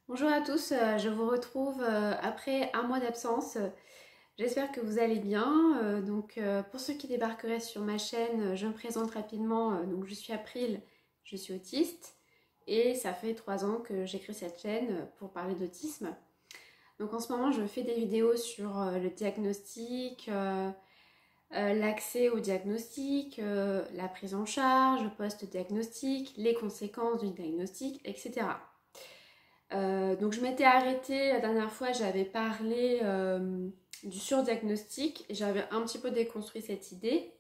Bonjour à tous, je vous retrouve après un mois d'absence. J'espère que vous allez bien. Pour ceux qui débarqueraient sur ma chaîne, je me présente rapidement. Donc je suis April, je suis autiste et ça fait 3 ans que j'ai créé cette chaîne pour parler d'autisme. Donc en ce moment, je fais des vidéos sur le diagnostic, l'accès au diagnostic, la prise en charge, post-diagnostic, les conséquences du diagnostic, etc. Donc je m'étais arrêtée la dernière fois, j'avais parlé du surdiagnostic et j'avais un petit peu déconstruit cette idée.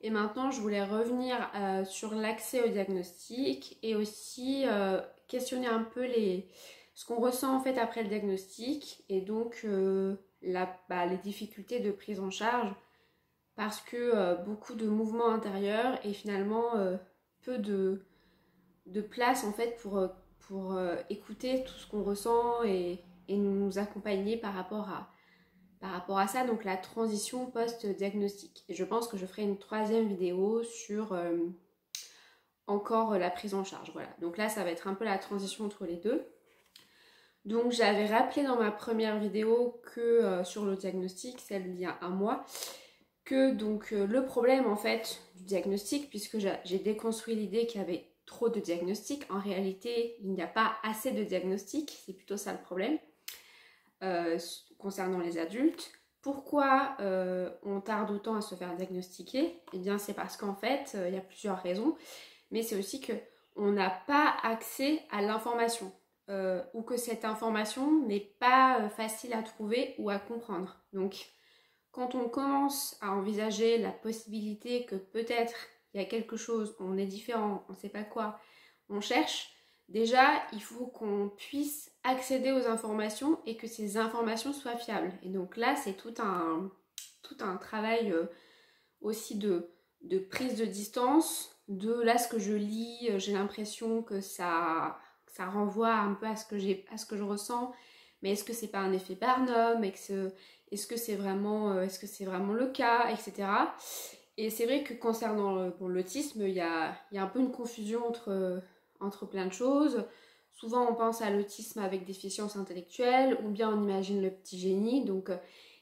Et maintenant je voulais revenir sur l'accès au diagnostic et aussi questionner un peu ce qu'on ressent en fait après le diagnostic et donc les difficultés de prise en charge parce que beaucoup de mouvements intérieurs et finalement peu de place en fait pour écouter tout ce qu'on ressent et nous accompagner par rapport à ça, donc la transition post-diagnostic. Et je pense que je ferai une troisième vidéo sur encore la prise en charge. Voilà, donc là ça va être un peu la transition entre les deux. Donc j'avais rappelé dans ma première vidéo que sur le diagnostic, celle d'il y a un mois, que donc le problème en fait du diagnostic, puisque j'ai déconstruit l'idée qu'il y avait trop de diagnostics, en réalité il n'y a pas assez de diagnostics, c'est plutôt ça le problème concernant les adultes. Pourquoi on tarde autant à se faire diagnostiquer? Eh bien c'est parce qu'en fait il y a plusieurs raisons, mais c'est aussi que on n'a pas accès à l'information. Ou que cette information n'est pas facile à trouver ou à comprendre. Donc quand on commence à envisager la possibilité que peut-être il y a quelque chose, on est différent, on ne sait pas quoi, on cherche, déjà il faut qu'on puisse accéder aux informations et que ces informations soient fiables. Et donc là c'est tout un travail aussi de prise de distance, de là ce que je lis, j'ai l'impression que ça renvoie un peu à ce que je ressens, mais est-ce que c'est pas un effet Barnum, est-ce que c'est vraiment le cas, etc. Et c'est vrai que concernant l'autisme, il y a un peu une confusion entre plein de choses. Souvent on pense à l'autisme avec déficience intellectuelle, ou bien on imagine le petit génie, donc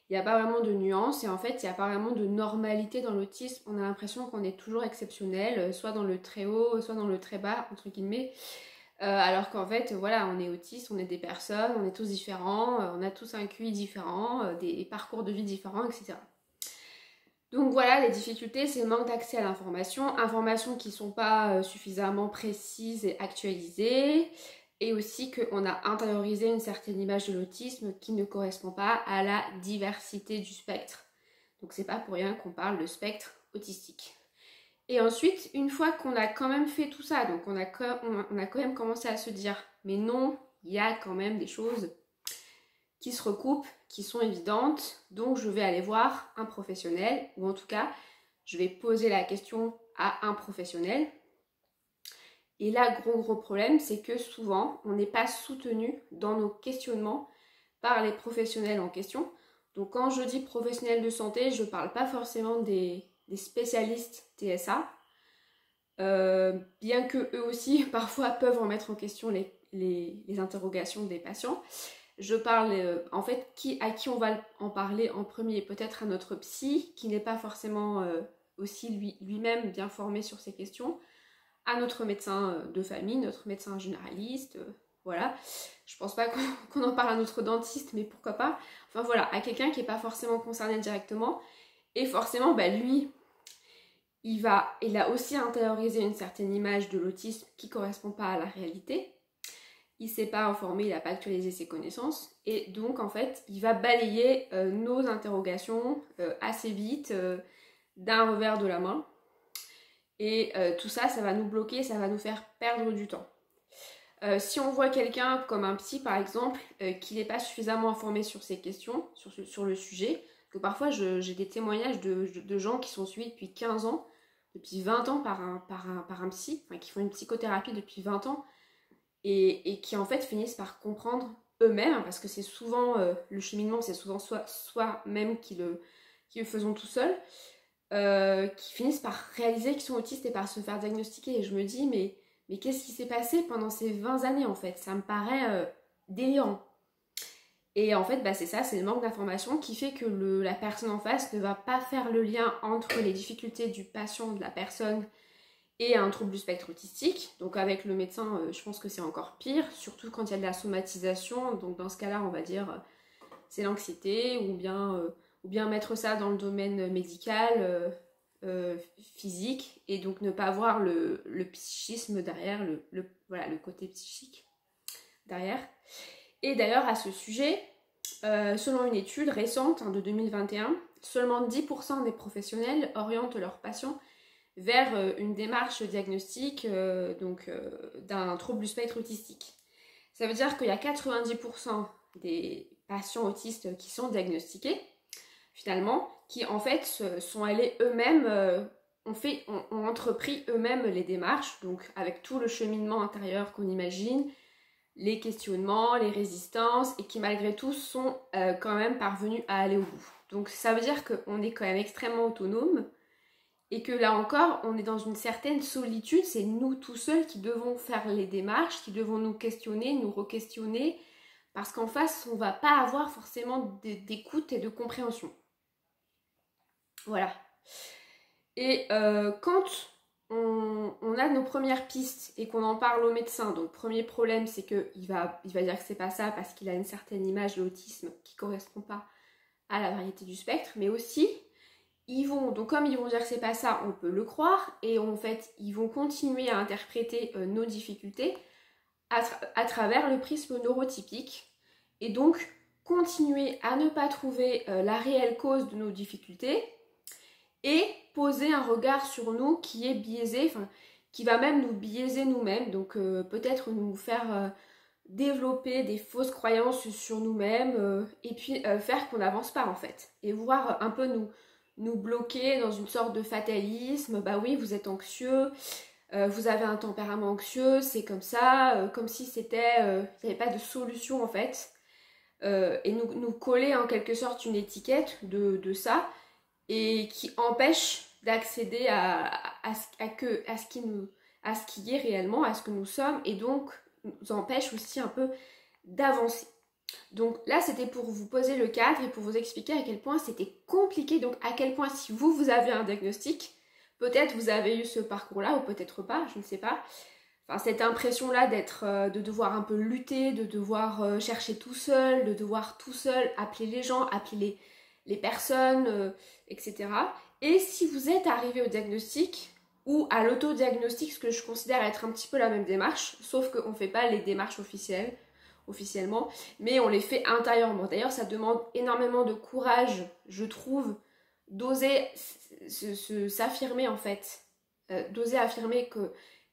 il n'y a pas vraiment de nuance et en fait il n'y a pas vraiment de normalité dans l'autisme. On a l'impression qu'on est toujours exceptionnel, soit dans le très haut, soit dans le très bas, entre guillemets. Alors qu'en fait, voilà, on est autiste, on est des personnes, on est tous différents, on a tous un QI différent, des parcours de vie différents, etc. Donc voilà, les difficultés, c'est le manque d'accès à l'information, informations qui ne sont pas suffisamment précises et actualisées, et aussi qu'on a intériorisé une certaine image de l'autisme qui ne correspond pas à la diversité du spectre. Donc c'est pas pour rien qu'on parle de spectre autistique. Et ensuite, une fois qu'on a quand même fait tout ça, donc on a quand même commencé à se dire, mais non, il y a quand même des choses qui se recoupent, qui sont évidentes, donc je vais aller voir un professionnel, ou en tout cas, je vais poser la question à un professionnel. Et là, gros problème, c'est que souvent, on n'est pas soutenu dans nos questionnements par les professionnels en question. Donc quand je dis professionnels de santé, je ne parle pas forcément des spécialistes TSA, bien que eux aussi parfois peuvent remettre en question les interrogations des patients. Je parle en fait à qui on va en parler en premier, peut-être à notre psy qui n'est pas forcément aussi lui-même bien formé sur ces questions, à notre médecin de famille, notre médecin généraliste, voilà. Je pense pas qu'on en parle à notre dentiste, mais pourquoi pas. Enfin voilà, à quelqu'un qui n'est pas forcément concerné directement. Et forcément, bah, lui, il a aussi intériorisé une certaine image de l'autisme qui ne correspond pas à la réalité. Il ne s'est pas informé, il n'a pas actualisé ses connaissances. Et donc, en fait, il va balayer nos interrogations assez vite, d'un revers de la main. Et tout ça, ça va nous bloquer, ça va nous faire perdre du temps. Si on voit quelqu'un comme un psy, par exemple, qui n'est pas suffisamment informé sur ces questions, sur le sujet, que parfois j'ai des témoignages de gens qui sont suivis depuis 15 ans, depuis 20 ans par un psy, enfin, qui font une psychothérapie depuis 20 ans, et qui en fait finissent par comprendre eux-mêmes, parce que c'est souvent, le cheminement, c'est souvent soi-même qui le faisons tout seul, qui finissent par réaliser qu'ils sont autistes et par se faire diagnostiquer. Et je me dis, mais qu'est-ce qui s'est passé pendant ces 20 années en fait? Ça me paraît délirant. Et en fait, c'est ça, c'est le manque d'information qui fait que la personne en face ne va pas faire le lien entre les difficultés du patient, de la personne, et un trouble du spectre autistique. Donc avec le médecin, je pense que c'est encore pire, surtout quand il y a de la somatisation. Donc dans ce cas-là, on va dire c'est l'anxiété, ou bien mettre ça dans le domaine médical, physique, et donc ne pas voir le psychisme derrière, voilà, le côté psychique derrière. Et d'ailleurs à ce sujet, selon une étude récente de 2021, seulement 10% des professionnels orientent leurs patients vers une démarche diagnostique d'un trouble du spectre autistique. Ça veut dire qu'il y a 90% des patients autistes qui sont diagnostiqués, finalement, qui en fait sont allés eux-mêmes, ont entrepris eux-mêmes les démarches, donc avec tout le cheminement intérieur qu'on imagine, les questionnements, les résistances, et qui malgré tout sont quand même parvenus à aller au bout. Donc ça veut dire qu'on est quand même extrêmement autonome, et que là encore, on est dans une certaine solitude, c'est nous tout seuls qui devons faire les démarches, qui devons nous questionner, nous re-questionner, parce qu'en face, on ne va pas avoir forcément d'écoute et de compréhension. Voilà. Et quand on a nos premières pistes et qu'on en parle au médecin, donc premier problème, c'est qu'il va dire que c'est pas ça parce qu'il a une certaine image de l'autisme qui ne correspond pas à la variété du spectre, mais aussi, comme ils vont dire que c'est pas ça, on peut le croire, et en fait, ils vont continuer à interpréter nos difficultés à travers le prisme neurotypique, et donc continuer à ne pas trouver la réelle cause de nos difficultés, et poser un regard sur nous qui est biaisé, qui va même nous biaiser nous-mêmes, donc peut-être nous faire développer des fausses croyances sur nous-mêmes, et puis faire qu'on n'avance pas en fait, et voir un peu nous bloquer dans une sorte de fatalisme. Bah oui, vous êtes anxieux, vous avez un tempérament anxieux, c'est comme ça, comme si il n'y avait pas de solution en fait, et nous coller en quelque sorte une étiquette de ça, et qui empêche d'accéder à ce qui est réellement, à ce que nous sommes, et donc nous empêche aussi un peu d'avancer. Donc là, c'était pour vous poser le cadre et pour vous expliquer à quel point c'était compliqué, donc à quel point si vous avez un diagnostic, peut-être vous avez eu ce parcours-là, ou peut-être pas, je ne sais pas. Enfin, cette impression-là de devoir un peu lutter, de devoir chercher tout seul, de devoir tout seul appeler les gens, appeler les personnes, etc. Et si vous êtes arrivé au diagnostic ou à l'autodiagnostic, ce que je considère être un petit peu la même démarche, sauf qu'on ne fait pas les démarches officiellement, mais on les fait intérieurement. D'ailleurs, ça demande énormément de courage, je trouve, d'oser s'affirmer en fait, d'oser affirmer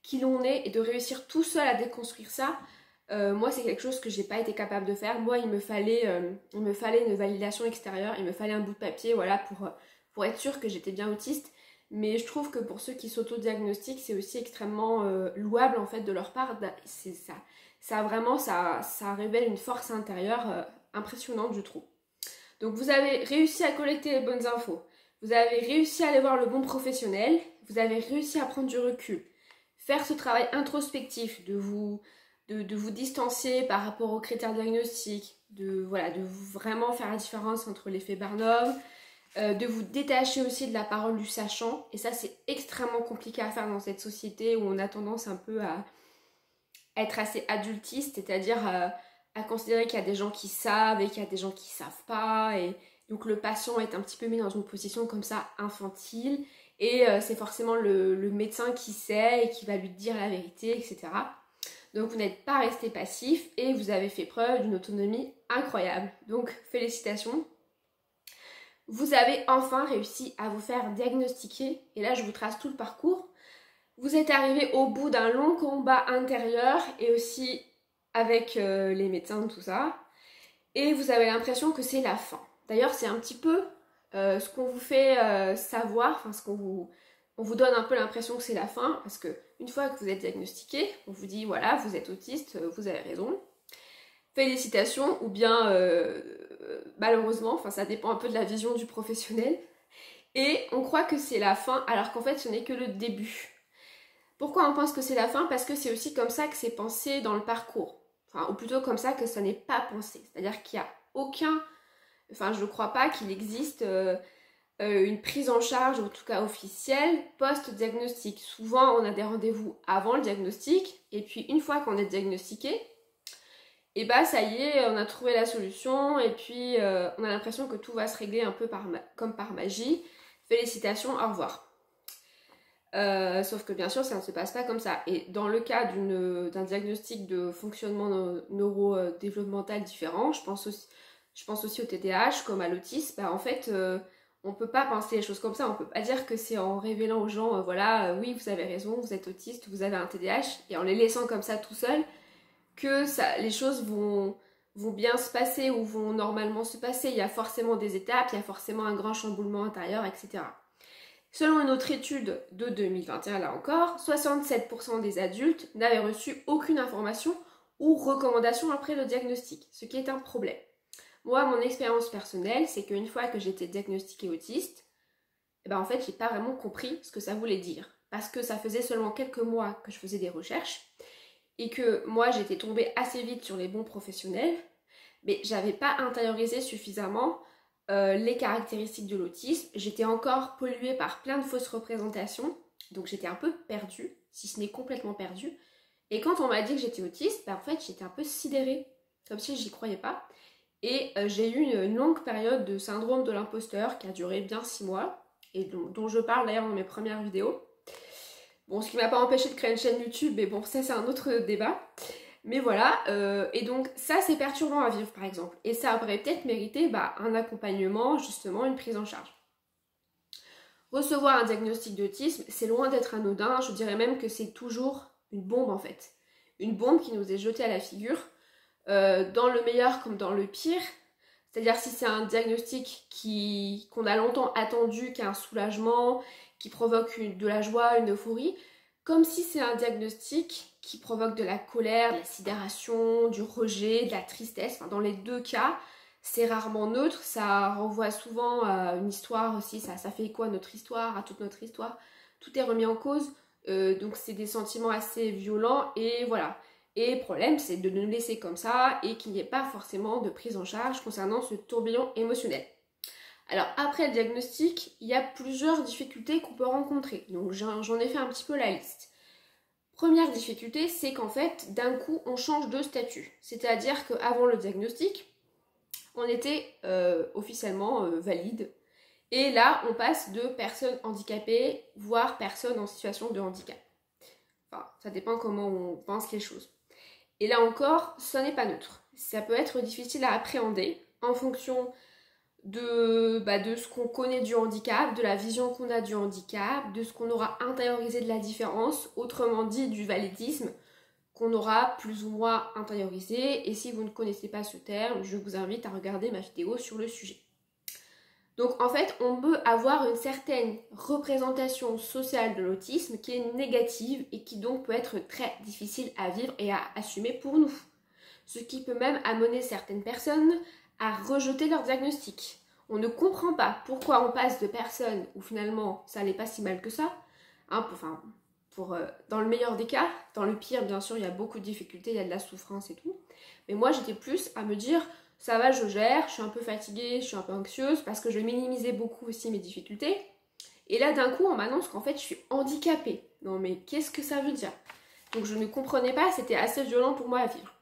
qui l'on est, et de réussir tout seul à déconstruire ça. Moi, c'est quelque chose que j'ai pas été capable de faire. Moi, il me fallait une validation extérieure, il me fallait un bout de papier, voilà, pour être sûre que j'étais bien autiste. Mais je trouve que pour ceux qui s'auto-diagnostiquent, c'est aussi extrêmement louable en fait de leur part. C'est ça révèle une force intérieure impressionnante, je trouve. Donc vous avez réussi à collecter les bonnes infos, vous avez réussi à aller voir le bon professionnel, vous avez réussi à prendre du recul, faire ce travail introspectif de vous distancier par rapport aux critères diagnostiques, de vraiment faire la différence entre l'effet Barnum, de vous détacher aussi de la parole du sachant, et ça c'est extrêmement compliqué à faire dans cette société où on a tendance un peu à être assez adultiste, c'est-à-dire à considérer qu'il y a des gens qui savent et qu'il y a des gens qui savent pas, et donc le patient est un petit peu mis dans une position comme ça infantile, et c'est forcément le médecin qui sait et qui va lui dire la vérité, etc. Donc vous n'êtes pas resté passif et vous avez fait preuve d'une autonomie incroyable. Donc félicitations. Vous avez enfin réussi à vous faire diagnostiquer, et là je vous trace tout le parcours. Vous êtes arrivé au bout d'un long combat intérieur, et aussi avec les médecins, tout ça, et vous avez l'impression que c'est la fin. D'ailleurs, c'est un petit peu ce qu'on vous fait savoir, enfin on vous donne un peu l'impression que c'est la fin, parce que une fois que vous êtes diagnostiqué, on vous dit voilà, vous êtes autiste, vous avez raison. Félicitations, ou bien malheureusement, enfin ça dépend un peu de la vision du professionnel, et on croit que c'est la fin, alors qu'en fait ce n'est que le début. Pourquoi on pense que c'est la fin? Parce que c'est aussi comme ça que c'est pensé dans le parcours. enfin, ou plutôt comme ça que ça n'est pas pensé. C'est-à-dire qu'il n'y a aucun, enfin je ne crois pas qu'il existe une prise en charge, en tout cas officielle, post-diagnostic. Souvent on a des rendez-vous avant le diagnostic, et puis une fois qu'on est diagnostiqué, et bah ça y est, on a trouvé la solution, et puis on a l'impression que tout va se régler un peu comme par magie. Félicitations, au revoir. Sauf que bien sûr ça ne se passe pas comme ça, et dans le cas d'un diagnostic de fonctionnement neurodéveloppemental différent, je pense aussi au TDAH comme à l'autisme, bah en fait on peut pas penser les choses comme ça, on peut pas dire que c'est en révélant aux gens voilà oui vous avez raison, vous êtes autiste, vous avez un TDAH, et en les laissant comme ça tout seuls que les choses vont bien se passer ou vont normalement se passer. Il y a forcément des étapes, il y a forcément un grand chamboulement intérieur, etc. Selon une autre étude de 2021, là encore, 67% des adultes n'avaient reçu aucune information ou recommandation après le diagnostic, ce qui est un problème. Moi, mon expérience personnelle, c'est qu'une fois que j'étais diagnostiquée autiste, en fait, j'ai pas vraiment compris ce que ça voulait dire. Parce que ça faisait seulement quelques mois que je faisais des recherches et que moi, j'étais tombée assez vite sur les bons professionnels, mais j'avais pas intériorisé suffisamment les caractéristiques de l'autisme. J'étais encore polluée par plein de fausses représentations, donc j'étais un peu perdue, si ce n'est complètement perdue. Et quand on m'a dit que j'étais autiste, en fait j'étais un peu sidérée, comme si j'y croyais pas. Et j'ai eu une longue période de syndrome de l'imposteur qui a duré bien 6 mois, et dont je parle d'ailleurs dans mes premières vidéos. Bon, ce qui m'a pas empêché de créer une chaîne YouTube, mais bon, ça c'est un autre débat. Mais voilà, et donc ça c'est perturbant à vivre par exemple. Et ça aurait peut-être mérité un accompagnement, justement, une prise en charge. Recevoir un diagnostic d'autisme, c'est loin d'être anodin, je dirais même que c'est toujours une bombe en fait. Une bombe qui nous est jetée à la figure, dans le meilleur comme dans le pire. C'est-à-dire si c'est un diagnostic qu'on a longtemps attendu, qui a un soulagement, qui provoque de la joie, une euphorie, comme si c'est un diagnostic qui provoque de la colère, de la sidération, du rejet, de la tristesse. Enfin, dans les deux cas, c'est rarement neutre, ça renvoie souvent à une histoire aussi, ça fait écho à notre histoire, à toute notre histoire. Tout est remis en cause, donc c'est des sentiments assez violents, et voilà. Et le problème, c'est de nous laisser comme ça et qu'il n'y ait pas forcément de prise en charge concernant ce tourbillon émotionnel. Alors après le diagnostic, il y a plusieurs difficultés qu'on peut rencontrer. Donc j'en ai fait un petit peu la liste. Première difficulté, c'est qu'en fait, d'un coup, on change de statut. C'est-à-dire qu'avant le diagnostic, on était officiellement valide. Et là, on passe de personne handicapée, voire personne en situation de handicap. Enfin, ça dépend comment on pense les choses. Et là encore, ce n'est pas neutre. Ça peut être difficile à appréhender en fonction de ce qu'on connaît du handicap, de la vision qu'on a du handicap, de ce qu'on aura intériorisé de la différence, autrement dit du validisme, qu'on aura plus ou moins intériorisé. Et si vous ne connaissez pas ce terme, je vous invite à regarder ma vidéo sur le sujet. Donc en fait, on peut avoir une certaine représentation sociale de l'autisme qui est négative et qui donc peut être très difficile à vivre et à assumer pour nous. Ce qui peut même amener certaines personnes à rejeter leur diagnostic. On ne comprend pas pourquoi on passe de personnes où finalement ça n'est pas si mal que ça, hein, dans le meilleur des cas. Dans le pire, bien sûr, il y a beaucoup de difficultés, il y a de la souffrance et tout. Mais moi, j'étais plus à me dire, ça va, je gère, je suis un peu fatiguée, je suis un peu anxieuse, parce que je minimisais beaucoup aussi mes difficultés. Et là, d'un coup, on m'annonce qu'en fait, je suis handicapée. Non, mais qu'est-ce que ça veut dire? Donc, je ne comprenais pas, c'était assez violent pour moi à vivre.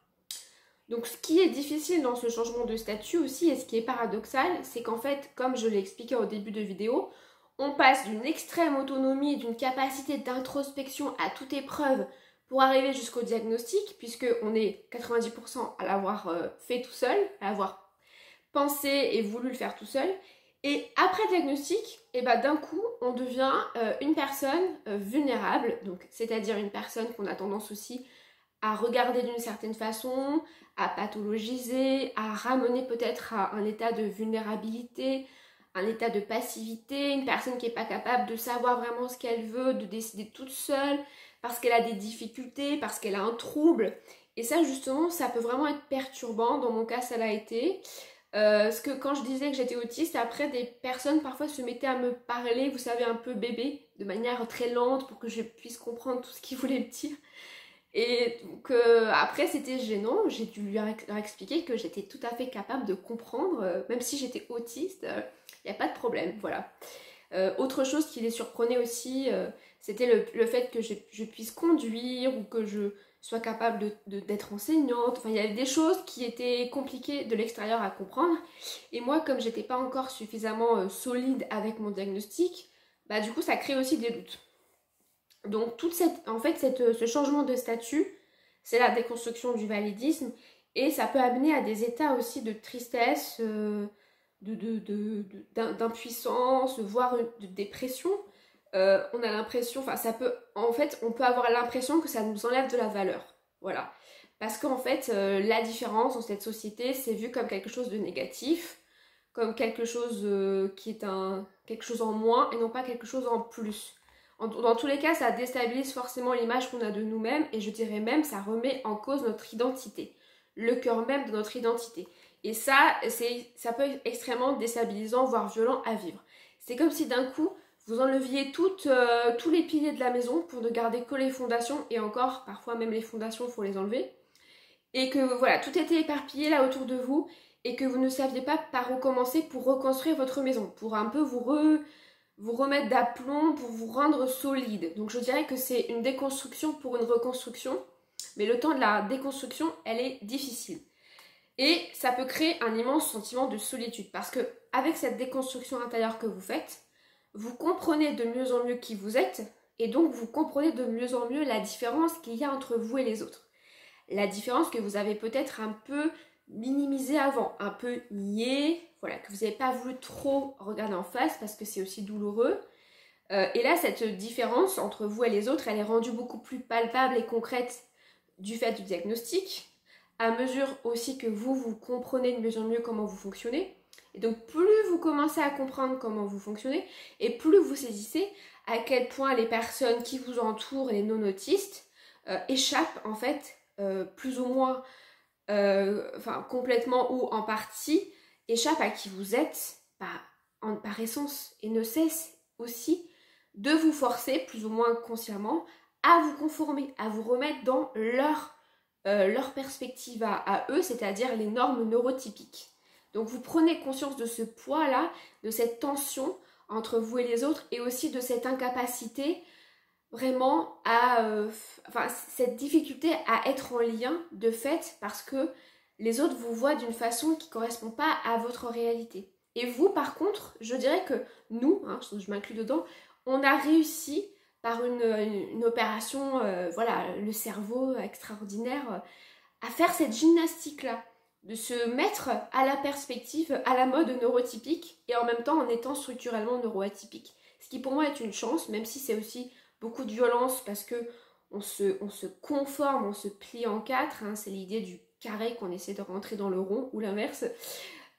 Donc, ce qui est difficile dans ce changement de statut aussi, et ce qui est paradoxal, c'est qu'en fait, comme je l'ai expliqué au début de vidéo, on passe d'une extrême autonomie, d'une capacité d'introspection à toute épreuve pour arriver jusqu'au diagnostic, puisqu'on est 90% à l'avoir fait tout seul, à l'avoir pensé et voulu le faire tout seul. Et après le diagnostic, d'un coup, on devient une personne vulnérable, donc c'est-à-dire une personne qu'on a tendance aussi à regarder d'une certaine façon, à pathologiser, à ramener peut-être à un état de vulnérabilité, un état de passivité, une personne qui n'est pas capable de savoir vraiment ce qu'elle veut, de décider toute seule, parce qu'elle a des difficultés, parce qu'elle a un trouble. Et ça, justement, ça peut vraiment être perturbant. Dans mon cas, ça l'a été. Parce que quand je disais que j'étais autiste, après, des personnes parfois se mettaient à me parler, vous savez, un peu bébé, de manière très lente pour que je puisse comprendre tout ce qu'ils voulaient me dire. Et donc après c'était gênant, j'ai dû leur expliquer que j'étais tout à fait capable de comprendre, même si j'étais autiste, il n'y a pas de problème, voilà. Autre chose qui les surprenait aussi, c'était le fait que je puisse conduire ou que je sois capable d'être enseignante. Enfin, il y avait des choses qui étaient compliquées de l'extérieur à comprendre. Et moi, comme j'étais pas encore suffisamment solide avec mon diagnostic, bah du coup, ça crée aussi des doutes. Donc, ce changement de statut, c'est la déconstruction du validisme et ça peut amener à des états aussi de tristesse, d'impuissance, voire de dépression. On a l'impression, enfin ça peut, en fait, on peut avoir l'impression que ça nous enlève de la valeur. Voilà. Parce qu'en fait, la différence dans cette société, c'est vu comme quelque chose de négatif, comme quelque chose qui est quelque chose en moins et non pas quelque chose en plus. Dans tous les cas, ça déstabilise forcément l'image qu'on a de nous-mêmes et je dirais même ça remet en cause notre identité, le cœur même de notre identité. Et ça peut être extrêmement déstabilisant, voire violent à vivre. C'est comme si d'un coup, vous enleviez tous les piliers de la maison pour ne garder que les fondations, et encore, parfois même les fondations, il faut les enlever. Et que voilà, tout était éparpillé là autour de vous, et que vous ne saviez pas par où commencer pour reconstruire votre maison, pour un peu vous remettre d'aplomb, pour vous rendre solide. Donc je dirais que c'est une déconstruction pour une reconstruction, mais le temps de la déconstruction, elle est difficile. Et ça peut créer un immense sentiment de solitude parce que avec cette déconstruction intérieure que vous faites, vous comprenez de mieux en mieux qui vous êtes et donc vous comprenez de mieux en mieux la différence qu'il y a entre vous et les autres. La différence que vous avez peut-être un peu minimisée avant, un peu niée, voilà, que vous n'avez pas voulu trop regarder en face parce que c'est aussi douloureux. Et là, cette différence entre vous et les autres, elle est rendue beaucoup plus palpable et concrète du fait du diagnostic, à mesure aussi que vous comprenez de mieux en mieux comment vous fonctionnez. Et donc plus vous commencez à comprendre comment vous fonctionnez, et plus vous saisissez à quel point les personnes qui vous entourent, les non-autistes, échappent en fait, plus ou moins, complètement ou en partie, échappent à qui vous êtes par essence, et ne cessent aussi de vous forcer, plus ou moins consciemment, à vous conformer, à vous remettre dans leur perspective à eux, c'est-à-dire les normes neurotypiques. Donc vous prenez conscience de ce poids-là, de cette tension entre vous et les autres, et aussi de cette incapacité vraiment cette difficulté à être en lien de fait parce que les autres vous voient d'une façon qui ne correspond pas à votre réalité. Et vous, par contre, je dirais que nous, je m'inclus dedans, on a réussi par une opération, le cerveau extraordinaire, à faire cette gymnastique-là, de se mettre à la perspective, à la mode neurotypique, et en même temps en étant structurellement neuroatypique. Ce qui pour moi est une chance, même si c'est aussi beaucoup de violence, parce que on se conforme, on se plie en quatre, c'est l'idée du carré qu'on essaie de rentrer dans le rond, ou l'inverse.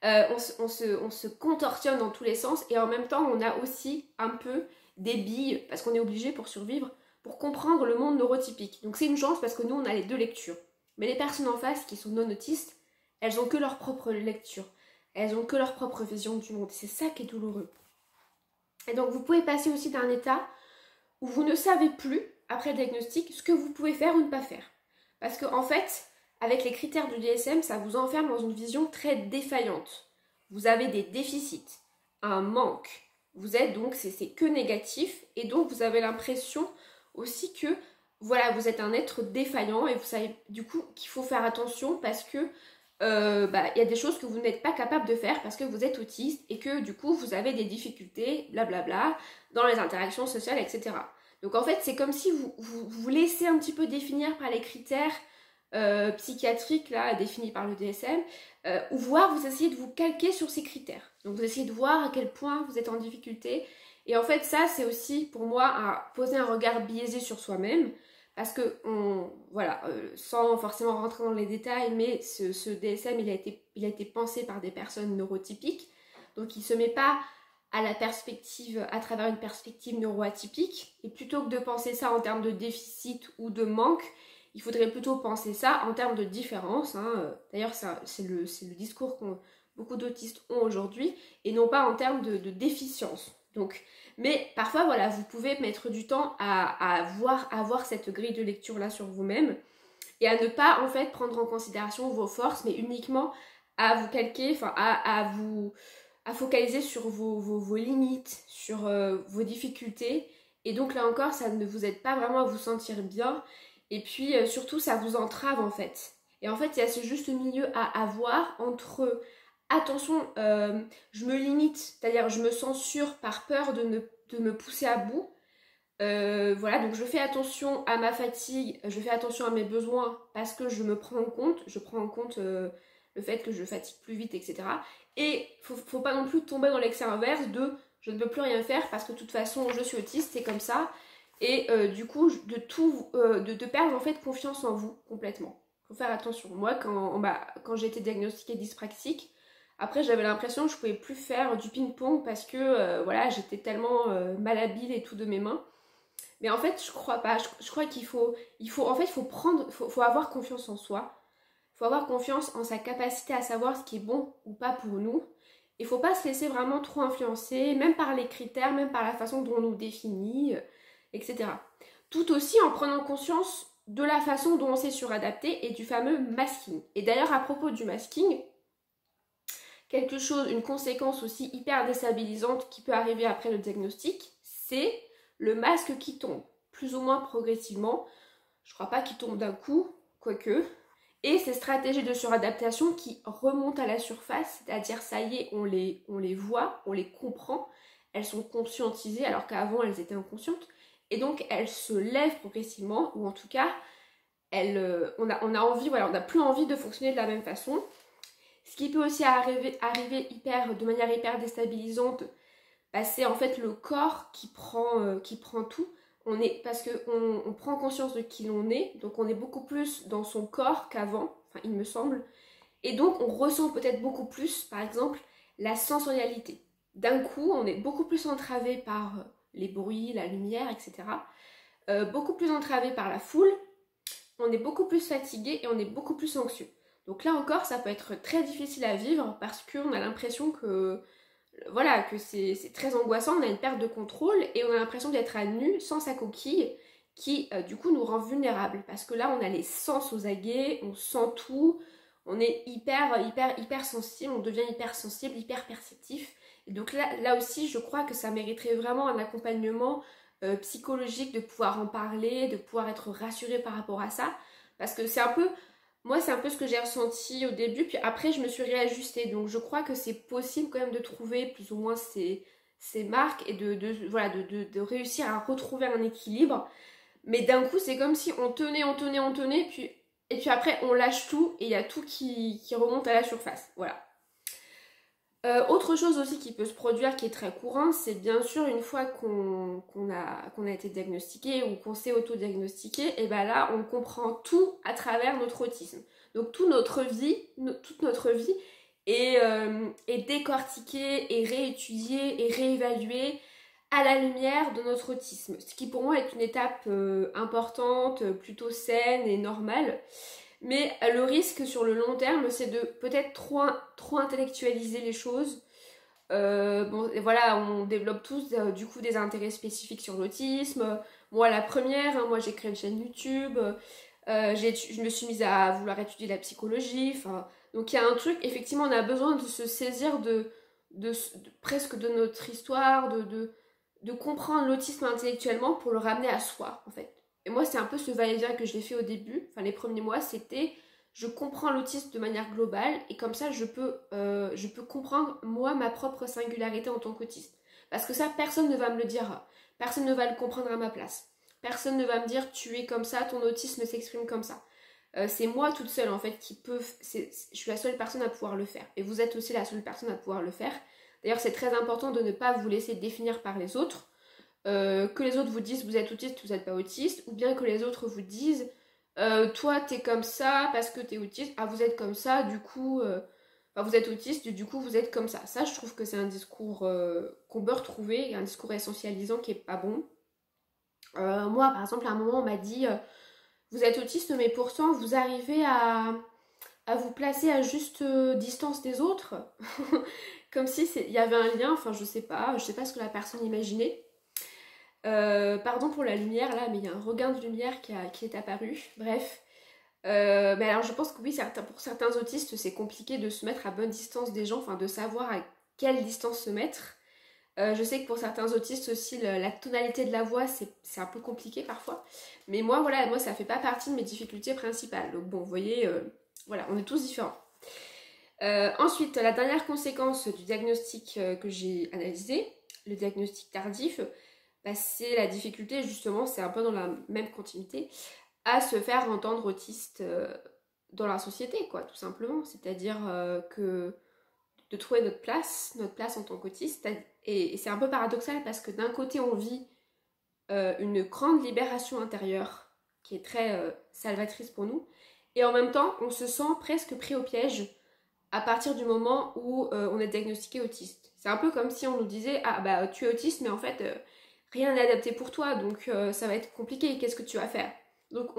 On se contorsionne dans tous les sens, et en même temps on a aussi un peu des billes, parce qu'on est obligé pour survivre, pour comprendre le monde neurotypique. Donc c'est une chance parce que nous on a les deux lectures. Mais les personnes en face qui sont non autistes, elles ont que leur propre lecture. Elles ont que leur propre vision du monde. C'est ça qui est douloureux. Et donc vous pouvez passer aussi d'un état où vous ne savez plus, après le diagnostic, ce que vous pouvez faire ou ne pas faire. Parce qu'en fait, avec les critères du DSM, ça vous enferme dans une vision très défaillante. Vous avez des déficits, un manque. Vous êtes donc, c'est que négatif, et donc vous avez l'impression aussi que, voilà, vous êtes un être défaillant, et vous savez du coup qu'il faut faire attention parce que y a des choses que vous n'êtes pas capable de faire parce que vous êtes autiste, et que du coup vous avez des difficultés, blablabla, dans les interactions sociales, etc. Donc en fait, c'est comme si vous laissez un petit peu définir par les critères psychiatriques là, définis par le DSM, ou voire vous essayez de vous calquer sur ces critères. Donc vous essayez de voir à quel point vous êtes en difficulté. Et en fait, ça, c'est aussi pour moi à poser un regard biaisé sur soi-même. Parce que, sans forcément rentrer dans les détails, mais ce DSM, il a été pensé par des personnes neurotypiques. Donc il ne se met pas à la perspective, à travers une perspective neuroatypique. Et plutôt que de penser ça en termes de déficit ou de manque, il faudrait plutôt penser ça en termes de différence. D'ailleurs, c'est le discours que beaucoup d'autistes ont aujourd'hui, et non pas en termes de déficience. Donc, mais parfois, voilà, vous pouvez mettre du temps à avoir cette grille de lecture-là sur vous-même. et à ne pas en fait prendre en considération vos forces, mais uniquement à vous calquer, enfin à focaliser sur vos limites, sur vos difficultés. Et donc là encore, ça ne vous aide pas vraiment à vous sentir bien. Et puis surtout, ça vous entrave en fait. Et en fait, il y a ce juste milieu à avoir entre attention, je me limite, c'est-à-dire je me censure par peur de me pousser à bout. Voilà, donc je fais attention à ma fatigue, je fais attention à mes besoins parce que je me prends en compte, je prends en compte le fait que je fatigue plus vite, etc. Et faut pas non plus tomber dans l'excès inverse de je ne peux plus rien faire parce que de toute façon je suis autiste, c'est comme ça. Et du coup, de perdre en fait confiance en vous complètement. Faut faire attention. Moi, quand j'ai été diagnostiquée dyspraxique, après j'avais l'impression que je pouvais plus faire du ping-pong parce que voilà, j'étais tellement malhabile et tout de mes mains. Mais en fait, je crois pas. Je crois qu'il faut, en fait, faut avoir confiance en soi. Il faut avoir confiance en sa capacité à savoir ce qui est bon ou pas pour nous. Il faut pas se laisser vraiment trop influencer, même par les critères, même par la façon dont on nous définit, etc. Tout aussi en prenant conscience de la façon dont on s'est suradapté et du fameux masking. Et d'ailleurs, à propos du masking, une conséquence aussi hyper déstabilisante qui peut arriver après le diagnostic, c'est le masque qui tombe, plus ou moins progressivement. Je crois pas qu'il tombe d'un coup, quoique. Et ces stratégies de suradaptation qui remontent à la surface, c'est-à-dire ça y est, on les voit, on les comprend, elles sont conscientisées alors qu'avant elles étaient inconscientes. Et donc elles se lèvent progressivement, ou en tout cas, on a envie, voilà, on n'a plus envie de fonctionner de la même façon. Ce qui peut aussi arriver de manière hyper déstabilisante, bah, c'est en fait le corps qui prend tout. Parce qu'on prend conscience de qui l'on est, donc on est beaucoup plus dans son corps qu'avant, enfin il me semble, et donc on ressent peut-être beaucoup plus, par exemple, la sensorialité. D'un coup, on est beaucoup plus entravé par les bruits, la lumière, etc. Beaucoup plus entravé par la foule, on est beaucoup plus fatigué et on est beaucoup plus anxieux. Donc là encore, ça peut être très difficile à vivre parce qu'on a l'impression que voilà, que c'est très angoissant, on a une perte de contrôle et on a l'impression d'être à nu, sans sa coquille, qui du coup nous rend vulnérables. Parce que là, on a les sens aux aguets, on sent tout, on est hyper sensible, on devient hyper sensible, hyper perceptif. Et donc là aussi, je crois que ça mériterait vraiment un accompagnement psychologique, de pouvoir en parler, de pouvoir être rassuré par rapport à ça. Parce que c'est un peu ce que j'ai ressenti au début, puis après je me suis réajustée. Donc je crois que c'est possible quand même de trouver plus ou moins ces marques et de réussir à retrouver un équilibre. Mais d'un coup, c'est comme si on tenait, et puis après on lâche tout et il y a tout qui remonte à la surface. Voilà. Autre chose aussi qui peut se produire, qui est très courant, c'est bien sûr une fois qu'on a été diagnostiqué ou qu'on s'est auto-diagnostiqué, et ben là on comprend tout à travers notre autisme. Donc toute notre vie est décortiquée, est réétudiée, est réévaluée à la lumière de notre autisme. Ce qui pour moi est une étape importante, plutôt saine et normale. Mais le risque sur le long terme, c'est de peut-être trop intellectualiser les choses. Bon, et voilà, on développe tous du coup des intérêts spécifiques sur l'autisme. Moi, la première, hein, moi j'ai créé une chaîne YouTube. Je me suis mise à vouloir étudier la psychologie. Donc il y a un truc, effectivement, on a besoin de se saisir presque de notre histoire, de comprendre l'autisme intellectuellement pour le ramener à soi, en fait. Et moi, c'est un peu ce va-et-vient que j'ai fait au début, enfin les premiers mois, c'était je comprends l'autisme de manière globale et comme ça, je peux comprendre, moi, ma propre singularité en tant qu'autiste. Parce que ça, personne ne va me le dire, personne ne va le comprendre à ma place. Personne ne va me dire, tu es comme ça, ton autisme s'exprime comme ça. C'est moi toute seule, en fait, je suis la seule personne à pouvoir le faire. Et vous êtes aussi la seule personne à pouvoir le faire. D'ailleurs, c'est très important de ne pas vous laisser définir par les autres. Que les autres vous disent vous êtes autiste, vous n'êtes pas autiste, ou bien que les autres vous disent toi t'es comme ça parce que t'es autiste, ah vous êtes comme ça, du coup, vous êtes autiste, du coup vous êtes comme ça. Ça, je trouve que c'est un discours qu'on peut retrouver, un discours essentialisant qui est pas bon. Moi, par exemple, à un moment, on m'a dit vous êtes autiste, mais pourtant vous arrivez à vous placer à juste distance des autres, comme si il y avait un lien, enfin je sais pas ce que la personne imaginait. Pardon pour la lumière là, mais il y a un regain de lumière qui est apparu. Bref, Mais alors je pense que oui, pour certains autistes, c'est compliqué de se mettre à bonne distance des gens, enfin de savoir à quelle distance se mettre. Je sais que pour certains autistes aussi, la tonalité de la voix, c'est un peu compliqué parfois. Mais moi, voilà, moi, ça fait pas partie de mes difficultés principales. Donc bon, vous voyez, voilà, on est tous différents. Ensuite, la dernière conséquence du diagnostic que j'ai analysé, le diagnostic tardif, bah, c'est la difficulté, justement, c'est un peu dans la même continuité, à se faire entendre autiste dans la société, quoi, tout simplement. C'est-à-dire que de trouver notre place en tant qu'autiste. Et c'est un peu paradoxal parce que d'un côté, on vit une grande libération intérieure qui est très salvatrice pour nous. Et en même temps, on se sent presque pris au piège à partir du moment où on est diagnostiqué autiste. C'est un peu comme si on nous disait « Ah bah tu es autiste mais en fait rien n'est adapté pour toi donc ça va être compliqué, qu'est-ce que tu vas faire ?» Donc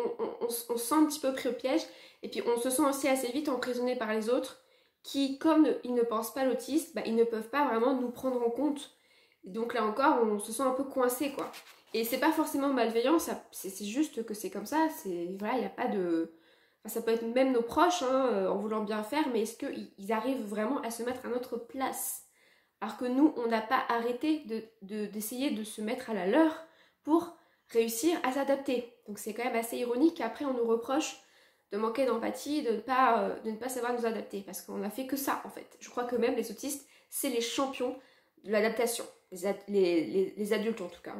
on se sent un petit peu pris au piège et puis on se sent aussi assez vite emprisonné par les autres qui, comme ils ne pensent pas l'autiste, bah, ils ne peuvent pas vraiment nous prendre en compte. Et donc là encore, on se sent un peu coincé quoi. Et c'est pas forcément malveillant, c'est juste que c'est comme ça, voilà, il n'y a pas de... Enfin, ça peut être même nos proches hein, en voulant bien faire, mais est-ce qu'ils arrivent vraiment à se mettre à notre place? Alors que nous, on n'a pas arrêté d'essayer de se mettre à la leur pour réussir à s'adapter. Donc c'est quand même assez ironique qu'après on nous reproche de manquer d'empathie, de ne pas savoir nous adapter, parce qu'on n'a fait que ça en fait. Je crois que même les autistes, c'est les champions de l'adaptation, les adultes en tout cas.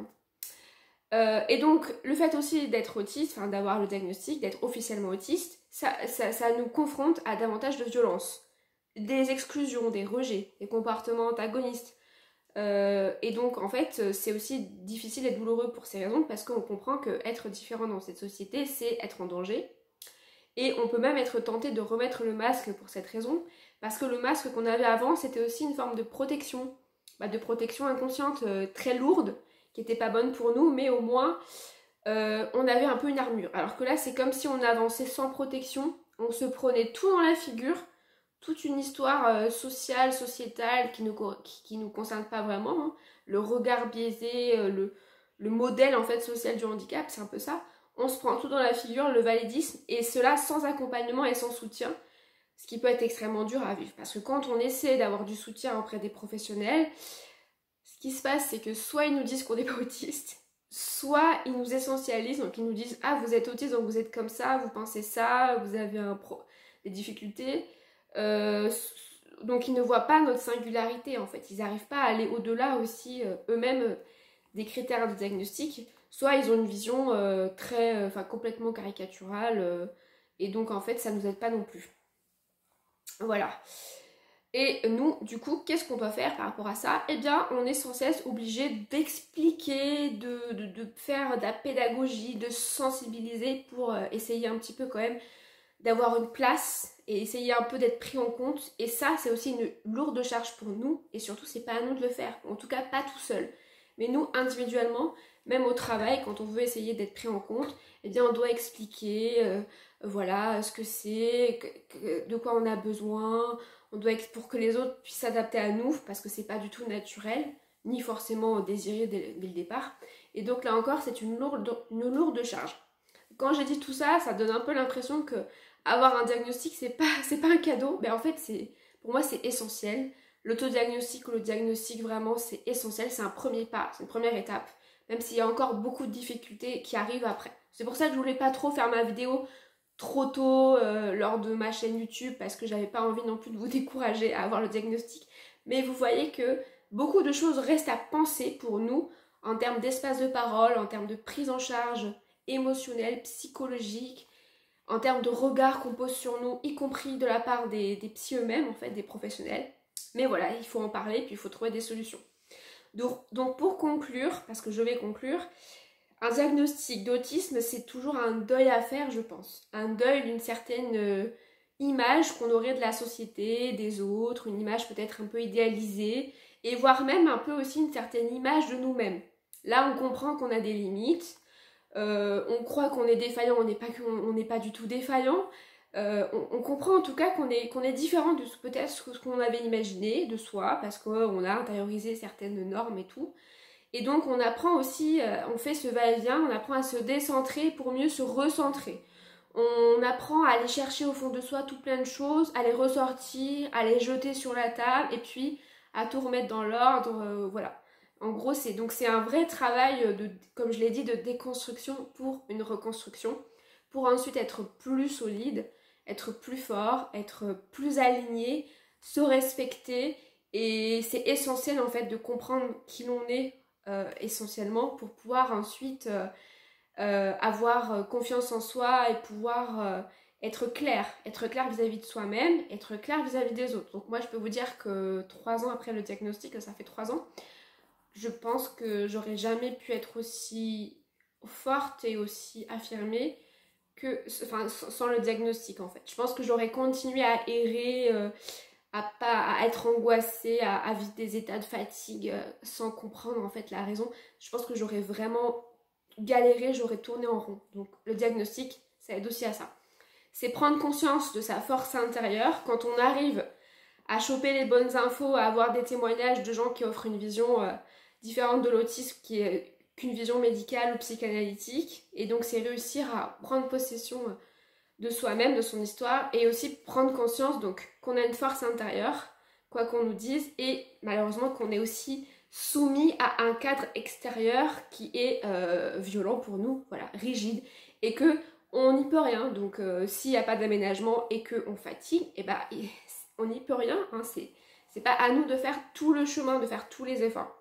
Et donc, le fait aussi d'être autiste, enfin d'avoir le diagnostic, d'être officiellement autiste, ça nous confronte à davantage de violence, des exclusions, des rejets, des comportements antagonistes. Et donc, en fait, c'est aussi difficile et douloureux pour ces raisons, parce qu'on comprend qu'être différent dans cette société, c'est être en danger. Et on peut même être tenté de remettre le masque pour cette raison, parce que le masque qu'on avait avant, c'était aussi une forme de protection inconsciente très lourde, qui n'était pas bonne pour nous, mais au moins on avait un peu une armure. Alors que là, c'est comme si on avançait sans protection, on se prenait tout dans la figure, toute une histoire sociale, sociétale qui nous concerne pas vraiment, hein. Le regard biaisé, le modèle en fait social du handicap, c'est un peu ça. On se prend tout dans la figure, le validisme, et cela sans accompagnement et sans soutien, ce qui peut être extrêmement dur à vivre. Parce que quand on essaie d'avoir du soutien auprès des professionnels, ce qui se passe, c'est que soit ils nous disent qu'on n'est pas autiste, soit ils nous essentialisent, donc ils nous disent « Ah, vous êtes autiste, donc vous êtes comme ça, vous pensez ça, vous avez des difficultés. » Donc ils ne voient pas notre singularité, en fait. Ils n'arrivent pas à aller au-delà aussi, eux-mêmes, des critères de diagnostic. Soit ils ont une vision complètement caricaturale, et donc en fait, ça ne nous aide pas non plus. Voilà. Et nous, du coup, qu'est-ce qu'on doit faire par rapport à ça? Eh bien, on est sans cesse obligé d'expliquer, de faire de la pédagogie, de sensibiliser pour essayer un petit peu quand même d'avoir une place et essayer un peu d'être pris en compte. Et ça, c'est aussi une lourde charge pour nous. Et surtout, c'est pas à nous de le faire. En tout cas, pas tout seul. Mais nous, individuellement, même au travail, quand on veut essayer d'être pris en compte, eh bien, on doit expliquer, voilà, ce que c'est, de quoi on a besoin. On doit pour que les autres puissent s'adapter à nous, parce que c'est pas du tout naturel, ni forcément désiré dès le départ. Et donc là encore, c'est une lourde charge. Quand j'ai dit tout ça, ça donne un peu l'impression que avoir un diagnostic, c'est pas un cadeau, mais en fait, pour moi, c'est essentiel. L'autodiagnostic ou le diagnostic, vraiment, c'est essentiel, c'est un premier pas, c'est une première étape, même s'il y a encore beaucoup de difficultés qui arrivent après. C'est pour ça que je voulais pas trop faire ma vidéo trop tôt lors de ma chaîne YouTube, parce que j'avais pas envie non plus de vous décourager à avoir le diagnostic. Mais vous voyez que beaucoup de choses restent à penser pour nous en termes d'espace de parole, en termes de prise en charge émotionnelle, psychologique, en termes de regard qu'on pose sur nous, y compris de la part des psy eux-mêmes, en fait, des professionnels. Mais voilà, il faut en parler, puis il faut trouver des solutions. Donc pour conclure, parce que je vais conclure, un diagnostic d'autisme, c'est toujours un deuil à faire, je pense. Un deuil d'une certaine image qu'on aurait de la société, des autres, une image peut-être un peu idéalisée, et voire même un peu aussi une certaine image de nous-mêmes. Là, on comprend qu'on a des limites, on croit qu'on est défaillant, on n'est pas du tout défaillant. On comprend en tout cas qu'on est différent de peut-être ce qu'on avait imaginé de soi, parce qu'on a intériorisé certaines normes et tout. Et donc on apprend aussi, on fait ce va-et-vient, on apprend à se décentrer pour mieux se recentrer. On apprend à aller chercher au fond de soi tout plein de choses, à les ressortir, à les jeter sur la table et puis à tout remettre dans l'ordre, voilà. En gros, c'est un vrai travail comme je l'ai dit, de déconstruction pour une reconstruction, pour ensuite être plus solide, être plus fort, être plus aligné, se respecter. Et c'est essentiel en fait de comprendre qui l'on est essentiellement pour pouvoir ensuite avoir confiance en soi et pouvoir être clair vis-à-vis de soi-même, être clair vis-à-vis des autres. Donc moi je peux vous dire que 3 ans après le diagnostic, ça fait 3 ans, je pense que j'aurais jamais pu être aussi forte et aussi affirmée que, enfin, sans le diagnostic en fait. Je pense que j'aurais continué à errer, à être angoissée, à vivre des états de fatigue sans comprendre en fait la raison. Je pense que j'aurais vraiment galéré, j'aurais tourné en rond. Donc le diagnostic, ça aide aussi à ça. C'est prendre conscience de sa force intérieure. Quand on arrive à choper les bonnes infos, à avoir des témoignages de gens qui offrent une vision différente de l'autisme, qui est qu'une vision médicale ou psychanalytique. Et donc c'est réussir à prendre possession de soi-même, de son histoire, et aussi prendre conscience donc qu'on a une force intérieure, quoi qu'on nous dise, et malheureusement qu'on est aussi soumis à un cadre extérieur qui est violent pour nous, voilà, rigide, et que on n'y peut rien. Donc s'il n'y a pas d'aménagement et qu'on fatigue, et ben on n'y peut rien, hein, c'est pas à nous de faire tout le chemin, de faire tous les efforts.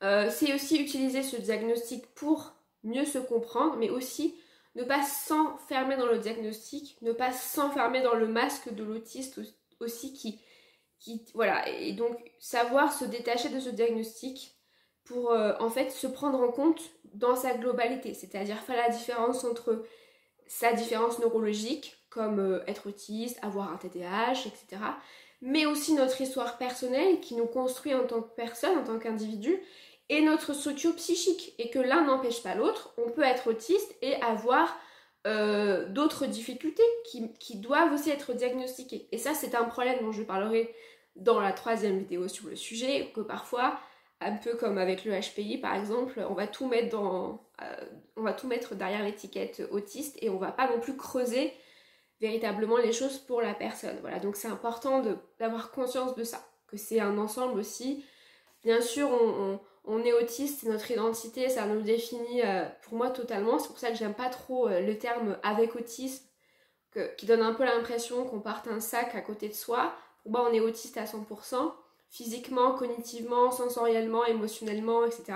C'est aussi utiliser ce diagnostic pour mieux se comprendre, mais aussi ne pas s'enfermer dans le diagnostic, ne pas s'enfermer dans le masque de l'autiste aussi qui voilà, et donc savoir se détacher de ce diagnostic pour en fait se prendre en compte dans sa globalité, c'est-à-dire faire la différence entre sa différence neurologique, comme être autiste, avoir un TDAH, etc., mais aussi notre histoire personnelle qui nous construit en tant que personne, en tant qu'individu, et notre structure psychique, et que l'un n'empêche pas l'autre. On peut être autiste et avoir d'autres difficultés qui doivent aussi être diagnostiquées. Et ça, c'est un problème dont je parlerai dans la 3e vidéo sur le sujet, que parfois, un peu comme avec le HPI par exemple, on va tout mettre derrière l'étiquette autiste et on va pas non plus creuser véritablement les choses pour la personne. Voilà, donc c'est important d'avoir conscience de ça, que c'est un ensemble aussi. Bien sûr, on est autiste, c'est notre identité, ça nous définit pour moi totalement. C'est pour ça que j'aime pas trop le terme avec autisme, qui donne un peu l'impression qu'on porte un sac à côté de soi. Pour moi, on est autiste à 100%, physiquement, cognitivement, sensoriellement, émotionnellement, etc.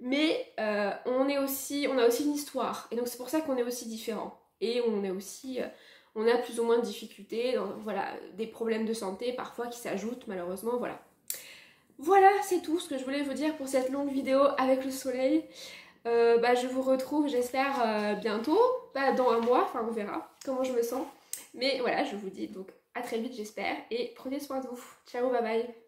Mais on a aussi une histoire, et donc c'est pour ça qu'on est aussi différent. Et on a plus ou moins de difficultés, voilà, des problèmes de santé parfois qui s'ajoutent malheureusement, voilà. Voilà, c'est tout ce que je voulais vous dire pour cette longue vidéo avec le soleil. Je vous retrouve, j'espère, bientôt, dans un mois, enfin on verra comment je me sens. Mais voilà, je vous dis donc à très vite, j'espère, et prenez soin de vous. Ciao, bye bye.